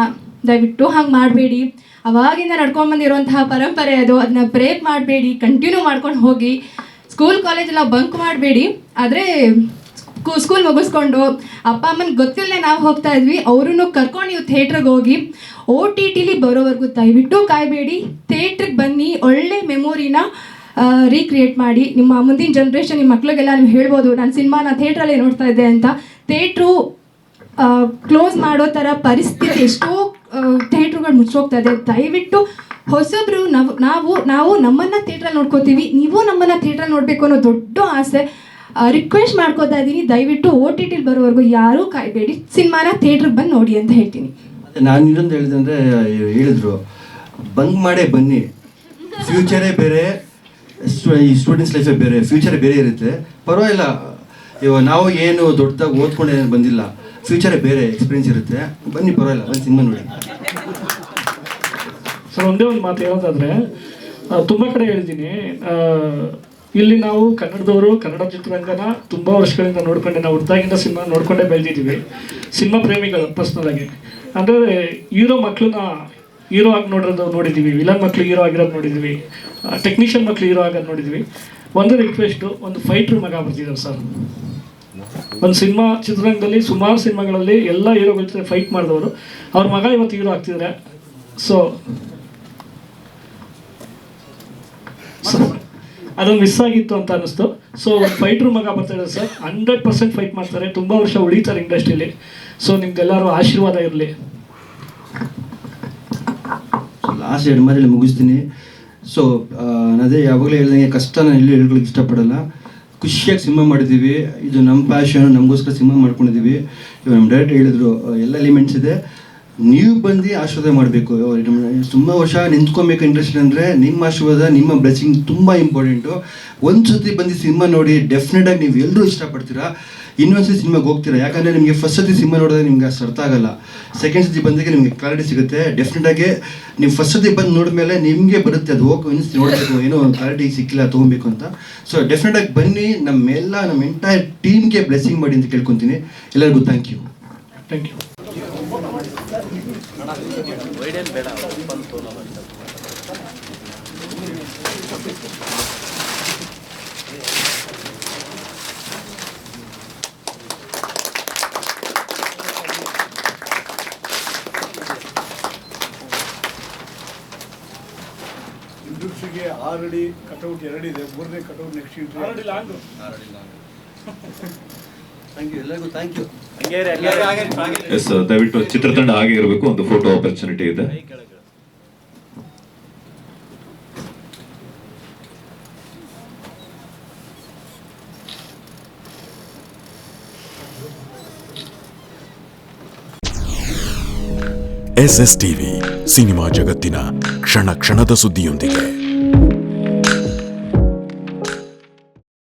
ದಯವಿಟ್ಟು ಹಂಗೆ ಮಾಡಬೇಡಿ. ಅವಾಗಿಂದ ನಡ್ಕೊಂಡು ಬಂದಿರುವಂತಹ ಪರಂಪರೆ ಅದು, ಅದನ್ನ ಬ್ರೇಕ್ ಮಾಡಬೇಡಿ, ಕಂಟಿನ್ಯೂ ಮಾಡ್ಕೊಂಡು ಹೋಗಿ. ಸ್ಕೂಲ್ ಕಾಲೇಜೆಲ್ಲ ಬಂಕ್ ಮಾಡಬೇಡಿ. ಆದರೆ ಸ್ಕೂಲ್ ಮುಗಿಸ್ಕೊಂಡು ಅಪ್ಪ ಅಮ್ಮನ ಗೊತ್ತಿಲ್ಲದೆ ನಾವು ಹೋಗ್ತಾ ಇದ್ವಿ, ಅವ್ರನ್ನೂ ಕರ್ಕೊಂಡು ನೀವು ಥಿಯೇಟ್ರಿಗೆ ಹೋಗಿ. OTTಲಿ ಬರೋವರೆಗೂ ದಯವಿಟ್ಟು ಕಾಯಬೇಡಿ, ಥಿಯೇಟ್ರಿಗೆ ಬನ್ನಿ, ಒಳ್ಳೆ ಮೆಮೊರಿನ ರೀಕ್ರಿಯೇಟ್ ಮಾಡಿ. ನಿಮ್ಮ ಮುಂದಿನ ಜನ್ರೇಷನ್ ನಿಮ್ಮ ಮಕ್ಳಿಗೆಲ್ಲ ನೀವು ಹೇಳ್ಬೋದು ನಾನು ಸಿನಿಮಾನ ಥಿಯೇಟ್ರಲ್ಲೇ ನೋಡ್ತಾ ಇದ್ದೆ ಅಂತ. ಥಿಯೇಟ್ರು ಕ್ಲೋಸ್ ಮಾಡೋ ಥರ ಪರಿಸ್ಥಿತಿ ಎಷ್ಟೋ ಥಿಯೇಟ್ರುಗಳು ಮುಚ್ಚೋಗ್ತಾ ಇದೆ. ದಯವಿಟ್ಟು ಹೊಸಬ್ರು ನಾವು ನಮ್ಮನ್ನು ಥಿಯೇಟ್ರಲ್ಲಿ ನೋಡ್ಕೋತೀವಿ, ನೀವು ನಮ್ಮನ್ನು ಥಿಯೇಟ್ರಲ್ಲಿ ನೋಡಬೇಕು ಅನ್ನೋ ದೊಡ್ಡ ಆಸೆ. ರಿಕ್ವೆಸ್ಟ್ ಮಾಡ್ಕೋತಾ ಇದ್ದೀನಿ, ದಯವಿಟ್ಟು OTTಲಿ ಬರೋವರೆಗೂ ಯಾರೂ ಕಾಯಬೇಡಿ, ಸಿನಿಮಾನ ಥಿಯೇಟ್ರಿಗೆ ಬಂದು ನೋಡಿ ಅಂತ ಹೇಳ್ತೀನಿ. ನಾನು ಇನ್ನೊಂದು ಹೇಳಿದೆ ಅಂದರೆ ಹೇಳಿದ್ರು ಬಂಕ್ ಮಾಡೇ ಬನ್ನಿ, ಫ್ಯೂಚರೇ ಬೇರೆ, ಈ ಸ್ಟೂಡೆಂಟ್ಸ್ ಲೈಫೇ ಬೇರೆ, ಫ್ಯೂಚರೇ ಬೇರೆ ಇರುತ್ತೆ. ಪರವಾಗಿಲ್ಲ, ಇವಾಗ ನಾವು ಏನು ದೊಡ್ಡದಾಗಿ ಓದ್ಕೊಂಡು ಏನು ಬಂದಿಲ್ಲ, ಫ್ಯೂಚರೇ ಬೇರೆ ಎಕ್ಸ್ಪೀರಿಯನ್ಸ್ ಇರುತ್ತೆ. ಬನ್ನಿ, ಪರವಾಗಿಲ್ಲ, ಒಂದು ಸಿನಿಮಾ ನೋಡಿ. ಸರ್, ಒಂದೇ ಒಂದು ಮಾತು ಹೇಳೋದಾದರೆ, ತುಂಬ ಕಡೆ ಹೇಳಿದ್ದೀನಿ, ಇಲ್ಲಿ ನಾವು ಕನ್ನಡದವರು ಕನ್ನಡ ಚಿತ್ರರಂಗನ ತುಂಬ ವರ್ಷಗಳಿಂದ ನೋಡ್ಕೊಂಡೆ, ನಾವು ಹುಡ್ದಾಗಿಂದ ಸಿನಿಮಾ ನೋಡ್ಕೊಂಡೇ ಬೆಳೆದಿದ್ದೀವಿ. ಸಿನಿಮಾ ಪ್ರೇಮಿಗಳು ಪರ್ಸ್ನಲಾಗಿ. ಅಂದರೆ ಹೀರೋ ಮಕ್ಕಳನ್ನ ಹೀರೋ ಆಗಿ ನೋಡಿದ್ದೀವಿ, ವಿಲನ್ ಮಕ್ಕಳು ಹೀರೋ ಆಗಿರೋದು ನೋಡಿದ್ದೀವಿ, ಟೆಕ್ನಿಷಿಯನ್ ಮಕ್ಕಳು ಹೀರೋ ಆಗೋದು ನೋಡಿದ್ದೀವಿ. ಒಂದು ರಿಕ್ವೆಸ್ಟು, ಒಂದು ಫೈಟ್ರ್ ಮಗ ಬರ್ತಿದ್ದಾರೆ ಸರ್. ಒಂದು ಸಿನಿಮಾ ಚಿತ್ರರಂಗದಲ್ಲಿ ಸುಮಾರು ಸಿನಿಮಾಗಳಲ್ಲಿ ಎಲ್ಲ ಹೀರೋಗಳ ಜೊತೆ ಫೈಟ್ ಮಾಡಿದವರು, ಅವ್ರ ಮಗ ಇವತ್ತು ಹೀರೋ ಆಗ್ತಿದ್ದಾರೆ. ಸೊ ಅದೊಂದು ಮಿಸ್ ಆಗಿತ್ತು ಅಂತ ಅನ್ನಿಸ್ತು. ಸೊ ಒಂದು ಫೈಟ್ರ್ ಮಗ ಬರ್ತಾ ಇದ್ದಾರೆ ಸರ್, 100% ಫೈಟ್ ಮಾಡ್ತಾರೆ, ತುಂಬ ವರ್ಷ ಉಳಿತಾರೆ ಇಂಡಸ್ಟ್ರಿಯಲ್ಲಿ. ಸೊ ನಿಮ್ಗೆಲ್ಲರೂ ಆಶೀರ್ವಾದ ಇರಲಿ. ಲಾಸ್ಟ್ 2 ಮಾರಲ್ಲಿ ಮುಗಿಸ್ತೀನಿ. ಸೊ ಅದೇ ಯಾವಾಗಲೇ ಹೇಳ್ದಂಗೆ, ಕಷ್ಟ ನಾನು ಎಲ್ಲೂ ಹೇಳ್ಕೊಳಕ್ಕೆ ಇಷ್ಟಪಡಲ್ಲ. ಖುಷಿಯಾಗಿ ಸಿನಿಮಾ ಮಾಡಿದ್ದೀವಿ, ಇದು ನಮ್ಮ ಪ್ಯಾಷನ್, ನಮಗೋಸ್ಕರ ಸಿನಿಮಾ ಮಾಡ್ಕೊಂಡಿದ್ದೀವಿ. ಇವಾಗ ನಮ್ಮ ಡೈರೆಕ್ಟರ್ ಹೇಳಿದ್ರು ಎಲ್ಲ ಎಲಿಮೆಂಟ್ಸ್ ಇದೆ, ನೀವು ಬಂದು ಆಶೀರ್ವಾದ ಮಾಡಬೇಕು. ತುಂಬ ವರ್ಷ ನಿಂತ್ಕೊಬೇಕು ಇಂಡಸ್ಟ್ರಿ ಅಂದರೆ ನಿಮ್ಮ ಆಶೀರ್ವಾದ, ನಿಮ್ಮ ಬ್ಲೆಸ್ಸಿಂಗ್ ತುಂಬ ಇಂಪಾರ್ಟೆಂಟು. ಒಂದು ಸತಿ ಬಂದು ಸಿನಿಮಾ ನೋಡಿ, ಡೆಫಿನೆಟಾಗಿ ನೀವು ಎಲ್ಲರೂ ಇಷ್ಟಪಡ್ತೀರಾ, ಇನ್ನೊಂದ್ಸತಿ ಸಿನಿಮಾಗೆ ಹೋಗ್ತೀರಾ. ಯಾಕಂದರೆ ನಿಮಗೆ ಫಸ್ಟ್ ಸತಿ ಸಿನಿಮಾ ನೋಡಿದ್ರೆ ನಿಮ್ಗೆ ಅಷ್ಟು ಅರ್ಥ ಆಗಲ್ಲ, ಸೆಕೆಂಡ್ ಸತಿ ಬಂದಾಗ ನಿಮಗೆ ಕ್ಲಾರಿಟಿ ಸಿಗುತ್ತೆ. ಡೆಫಿನೆಟಾಗಿ ನೀವು ಫಸ್ಟ್ ಸತಿ ಬಂದು ನೋಡಿದ್ಮೇಲೆ ನಿಮಗೆ ಬರುತ್ತೆ ಅದು ಹೋಗಿ ಇನ್ನೊಂದು ನೋಡಬೇಕು, ಏನೋ ಒಂದು ಕ್ಲಾರಿಟಿ ಸಿಕ್ಕಿಲ್ಲ ತೊಗೊಬೇಕು ಅಂತ. ಸೊ ಡೆಫಿನೆಟಾಗಿ ಬನ್ನಿ, ನಮ್ಮ ಎಂಟೈರ್ ಟೀಮ್ಗೆ ಬ್ಲೆಸ್ಸಿಂಗ್ ಮಾಡಿ ಅಂತ ಕೇಳ್ಕೊತೀನಿ. ಎಲ್ಲರಿಗೂ ಥ್ಯಾಂಕ್ ಯು. Thank you. ಇಂಡಸ್ಟ್ರಿಗೆ 6 ಅಡಿ ಕಟೌಟ್ 2 ಇದೆ, 3ನೇ ಕಟೌಟ್ ನೆಕ್ಸ್ಟ್ ಇಟ್ಟು 6 ಅಡಿ ಲಾಂಗ್. ಥ್ಯಾಂಕ್ ಯು, ಎಲ್ಲರಿಗೂ ಥ್ಯಾಂಕ್ ಯು. ಎಸ್, ದಯವಿಟ್ಟು ಚಿತ್ರತಂಡ ಹಾಗೆ ಇರಬೇಕು. ಒಂದು ಫೋಟೋ ಆಪರ್ಚುನಿಟಿ ಇದೆ. SS ಟಿವಿ, ಸಿನಿಮಾ ಜಗತ್ತಿನ ಕ್ಷಣ ಕ್ಷಣದ ಸುದ್ದಿಯೊಂದಿಗೆ.